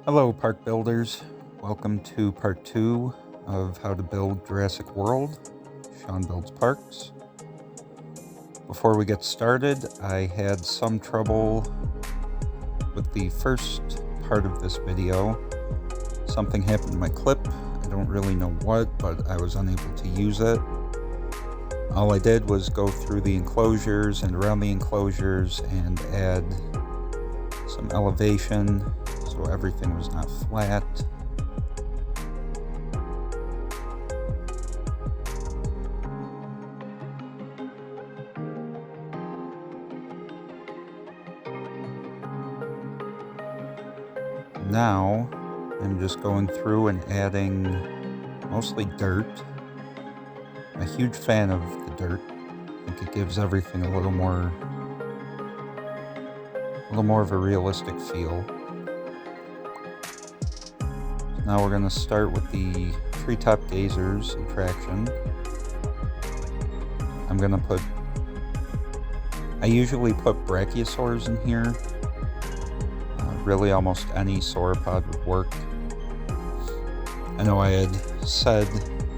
Hello park builders, welcome to part 2 of how to build Jurassic World, Sean Builds Parks. Before we get started, I had some trouble with the first part of this video. Something happened to my clip, I don't really know what, but I was unable to use it. All I did was go through the enclosures and around the enclosures and add some elevation so everything was not flat. Now I'm just going through and adding mostly dirt. I'm a huge fan of the dirt. I think it gives everything a little more of a realistic feel. Now we're going to start with the Treetop Gazers attraction. I usually put brachiosaurs in here. Really almost any sauropod would work. I know I had said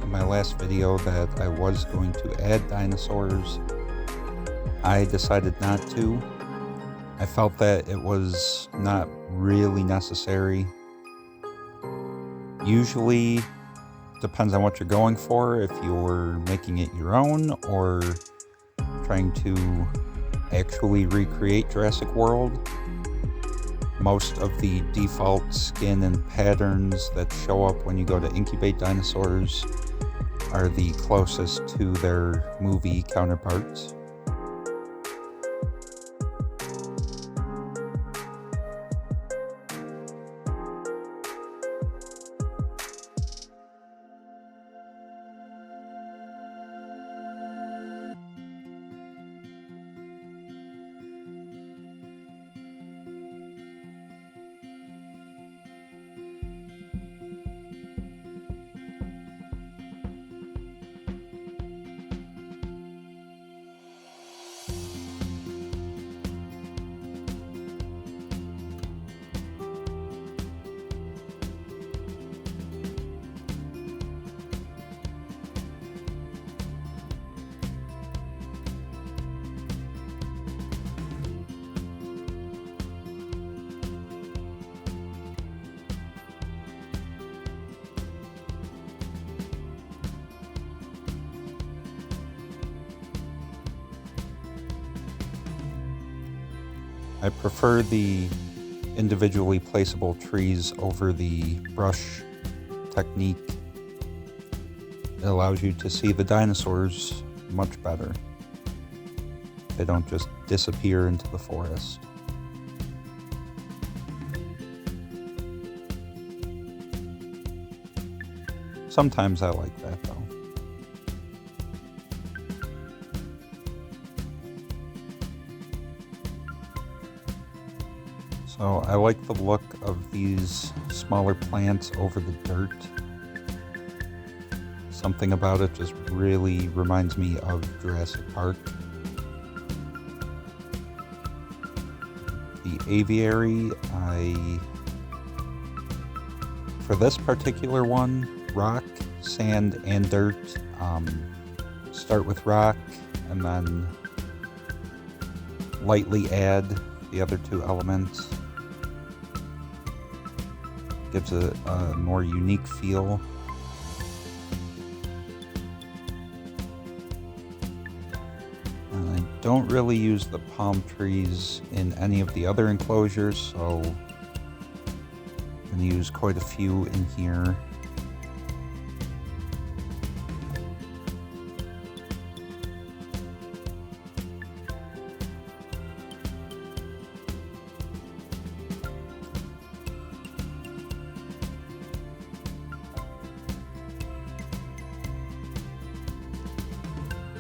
in my last video that I was going to add dinosaurs. I decided not to. I felt that it was not really necessary. Usually, depends on what you're going for, if you're making it your own or trying to actually recreate Jurassic World. Most of the default skin and patterns that show up when you go to incubate dinosaurs are the closest to their movie counterparts. I prefer the individually placeable trees over the brush technique. It allows you to see the dinosaurs much better. They don't just disappear into the forest. Sometimes I like that though. So I like the look of these smaller plants over the dirt. Something about it just really reminds me of Jurassic Park. The aviary, for this particular one, rock, sand, and dirt. Start with rock and then lightly add the other two elements. Gives a more unique feel. And I don't really use the palm trees in any of the other enclosures, so I'm going to use quite a few in here.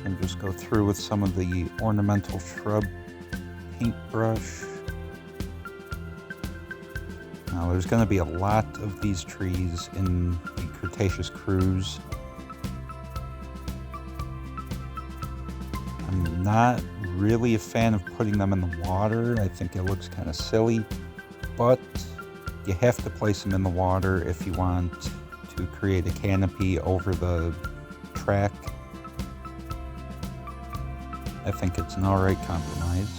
And just go through with some of the ornamental shrub paintbrush. Now there's going to be a lot of these trees in the Cretaceous cruise. I'm not really a fan of putting them in the water. I think it looks kind of silly, but You have to place them in the water if you want to create a canopy over the track. I think it's an alright compromise.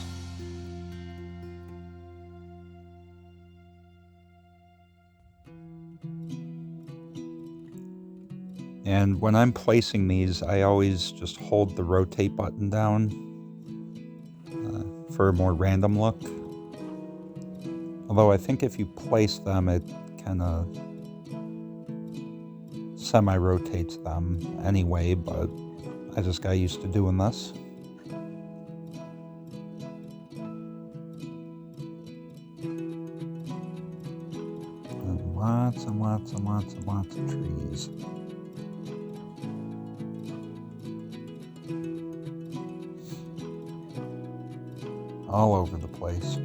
And when I'm placing these, I always just hold the rotate button down for a more random look. Although I think if you place them, it kind of semi-rotates them anyway, but I just got used to doing this. And lots and lots and lots and lots of trees. All over the place.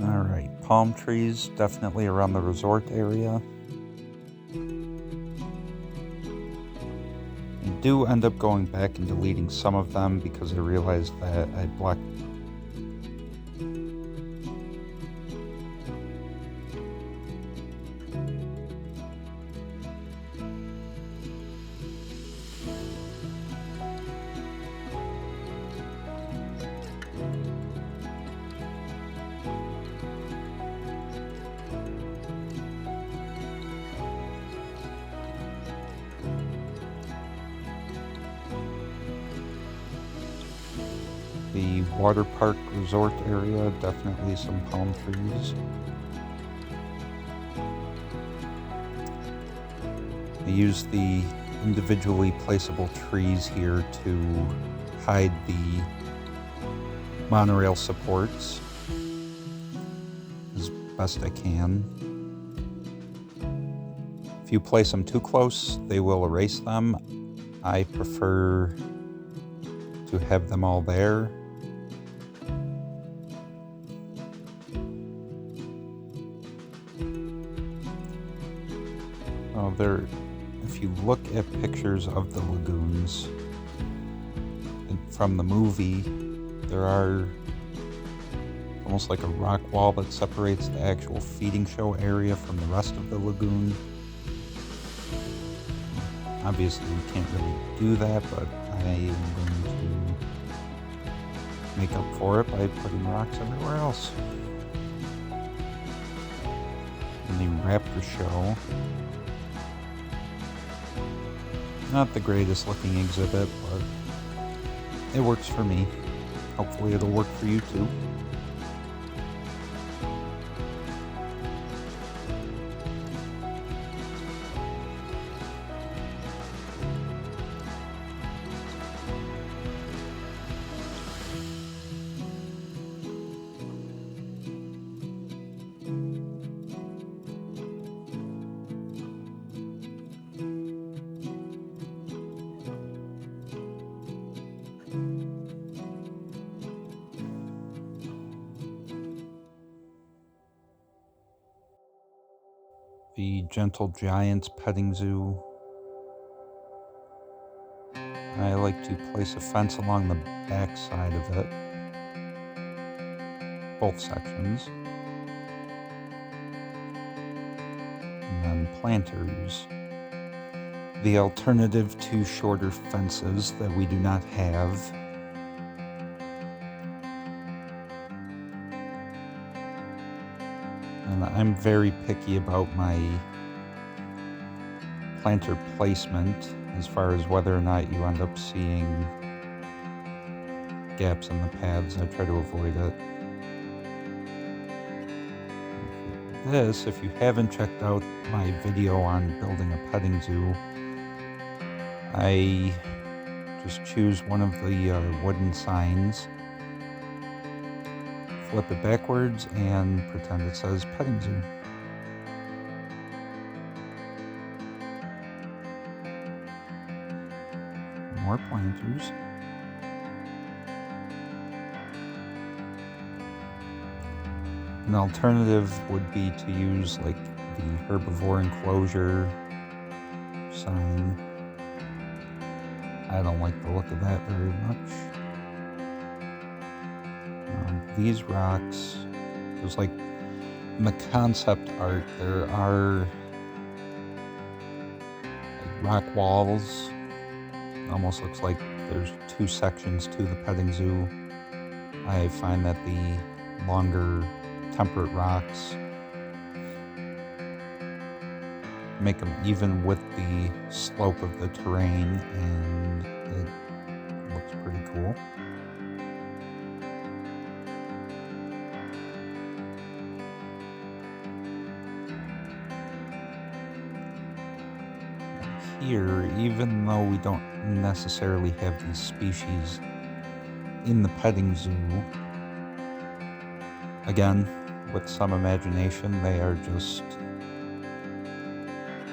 Alright, palm trees definitely around the resort area. I do end up going back and deleting some of them because I realized that I blocked the water park resort area, definitely some palm trees. I use the individually placeable trees here to hide the monorail supports as best I can. If you place them too close, they will erase them. I prefer to have them all there. Oh, if you look at pictures of the lagoons from the movie, there are almost like a rock wall that separates the actual feeding show area from the rest of the lagoon. Obviously, we can't really do that, but I am going to make up for it by putting rocks everywhere else. In the Raptor show, not the greatest looking exhibit, but it works for me. Hopefully it'll work for you too. The Gentle Giants petting zoo. I like to place a fence along the back side of it, both sections, and then planters. The alternative to shorter fences that we do not have. And I'm very picky about my planter placement as far as whether or not you end up seeing gaps in the paths. I try to avoid it. This, if you haven't checked out my video on building a petting zoo, I just choose one of the wooden signs flip it backwards and pretend it says petting zoo. More planters. An alternative would be to use like the herbivore enclosure sign. I don't like the look of that very much. These rocks, there's like in the concept art, there are like rock walls. It almost looks like there's two sections to the petting zoo. I find that the longer temperate rocks make them even with the slope of the terrain, and it looks pretty cool. Here, even though we don't necessarily have these species in the petting zoo, again, with some imagination, they are just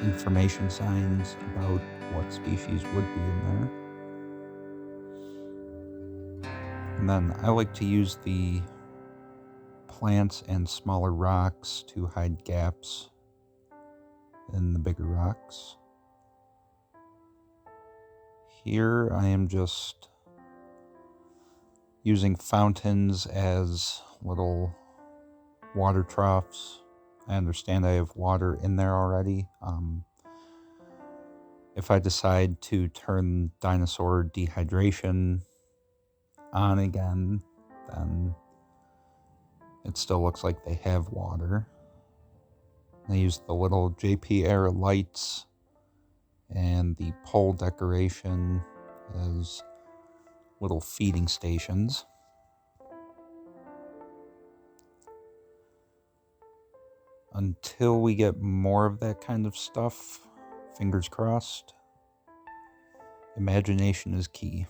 information signs about what species would be in there. And then I like to use the plants and smaller rocks to hide gaps in the bigger rocks. Here I am just using fountains as little water troughs. I understand I have water in there already. If I decide to turn dinosaur dehydration on again, then it still looks like they have water. I use the little JP Air lights and the pole decoration as little feeding stations. Until we get more of that kind of stuff, fingers crossed, imagination is key.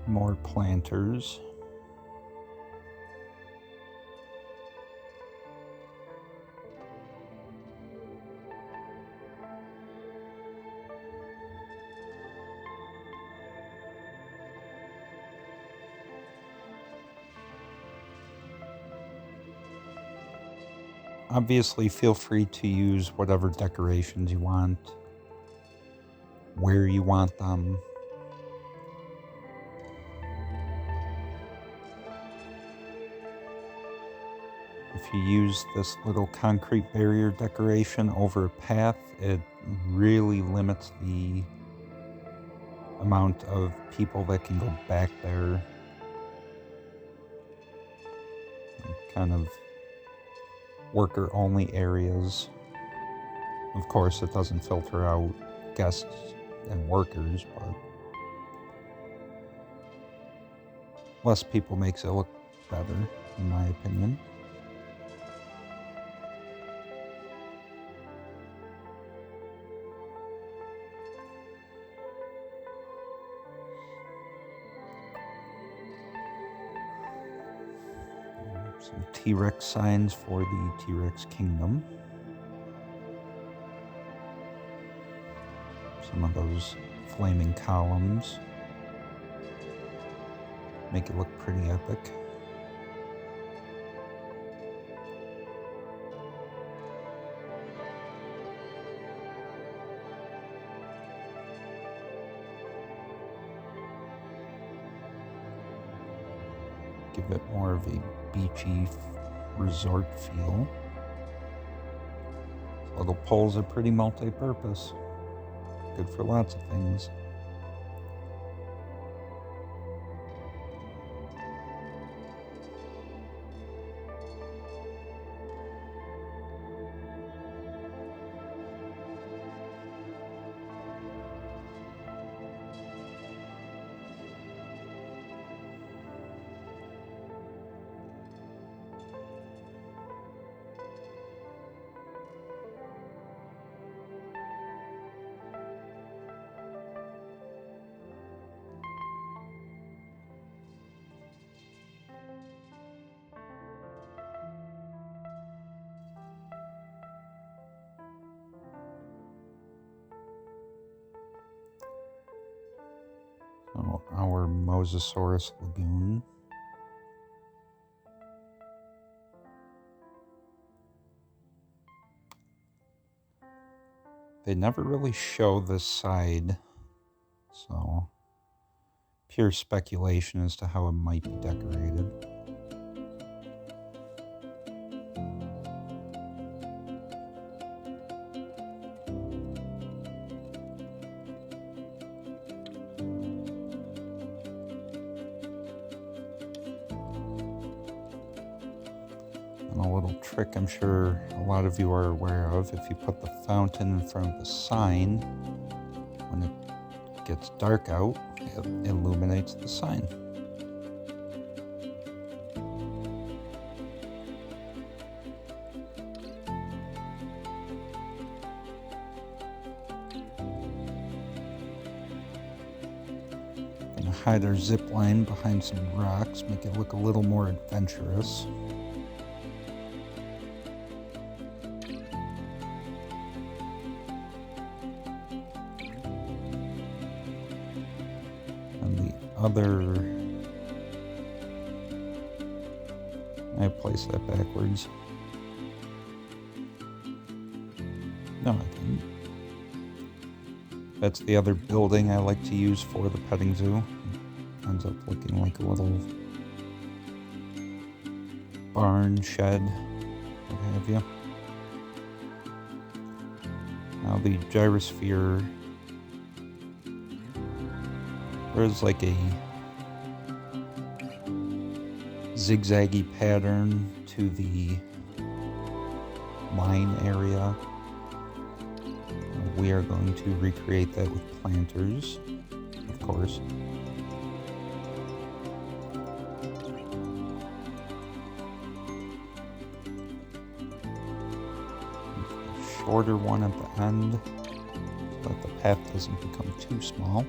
More planters. Obviously, feel free to use whatever decorations you want, where you want them. If you use this little concrete barrier decoration over a path, it really limits the amount of people that can go back there. Kind of worker-only areas. Of course, it doesn't filter out guests and workers, but less people makes it look better, in my opinion. Some T-Rex signs for the T-Rex Kingdom. Some of those flaming columns make it look pretty epic. Give it more of a beachy resort feel. These little poles are pretty multi-purpose. Good for lots of things. Oh, our mosasaurus lagoon. They never really show this side, so pure speculation as to how it might be decorated. And a little trick I'm sure a lot of you are aware of, if you put the fountain in front of the sign, when it gets dark out, it illuminates the sign. Gonna hide our zip line behind some rocks, make it look a little more adventurous. I placed that backwards. No, I didn't. That's the other building I like to use for the petting zoo. It ends up looking like a little barn, shed, what have you. Now the gyrosphere, there's like a zigzaggy pattern to the line area. We are going to recreate that with planters, of course. A shorter one at the end, so that the path doesn't become too small.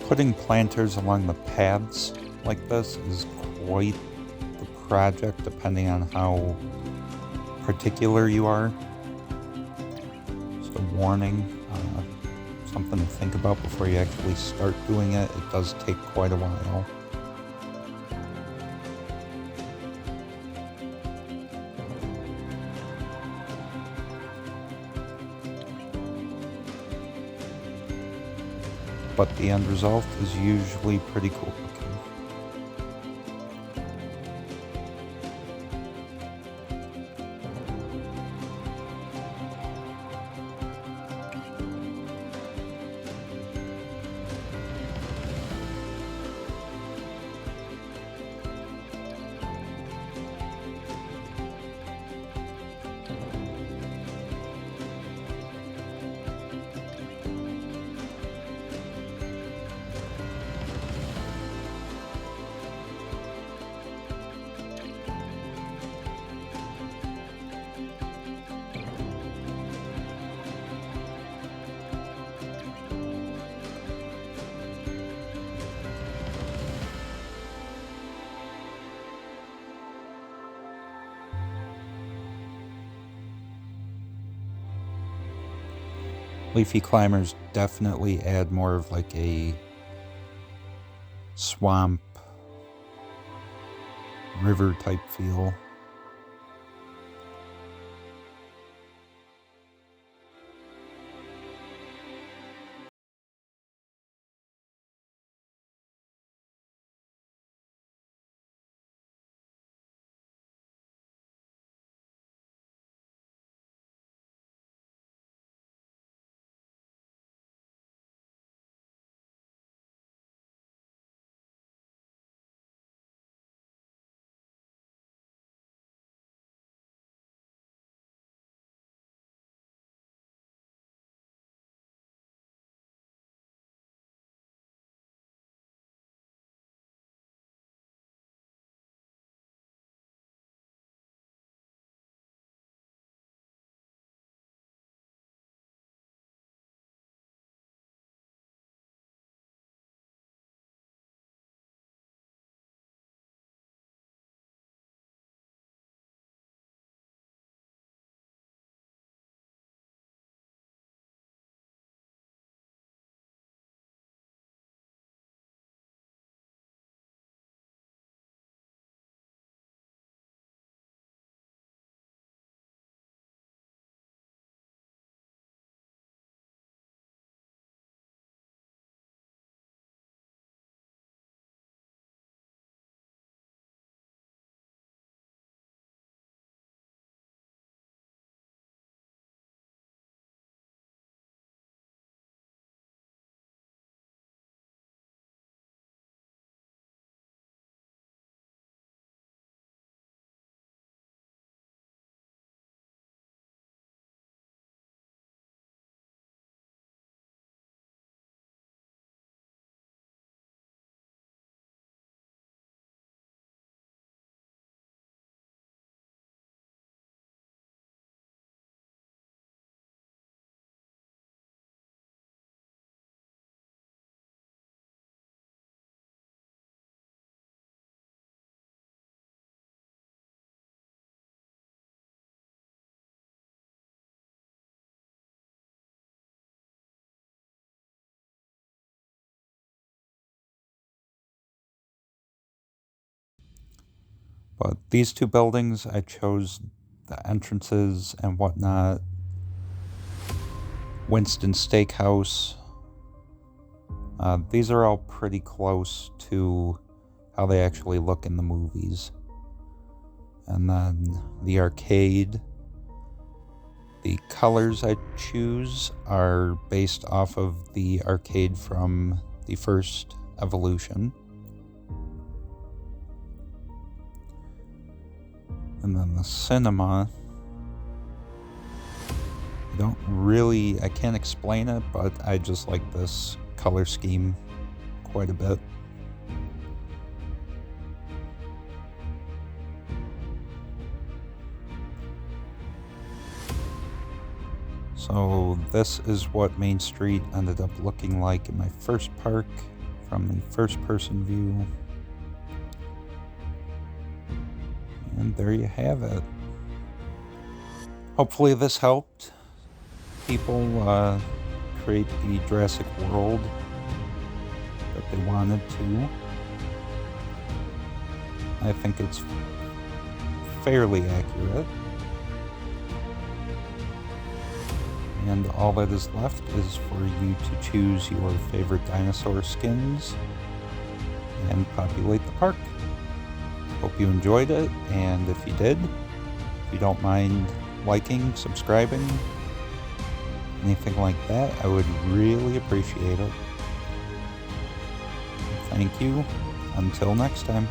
Putting planters along the paths like this is quite the project, depending on how particular you are. Just a warning, something to think about before you actually start doing it. It does take quite a while. But the end result is usually pretty cool looking. Leafy climbers definitely add more of like a swamp, river type feel. But these two buildings, I chose the entrances and whatnot. Winston Steakhouse. These are all pretty close to how they actually look in the movies. And then the arcade. The colors I choose are based off of the arcade from the first Evolution. And then the cinema. I can't explain it, but I just like this color scheme quite a bit. So this is what Main Street ended up looking like in my first park from the first person view. And there you have it. Hopefully this helped people create the Jurassic World that they wanted to. I think it's fairly accurate. And all that is left is for you to choose your favorite dinosaur skins and populate the park. Hope you enjoyed it, and if you did, if you don't mind liking, subscribing, anything like that, I would really appreciate it. Thank you. Until next time.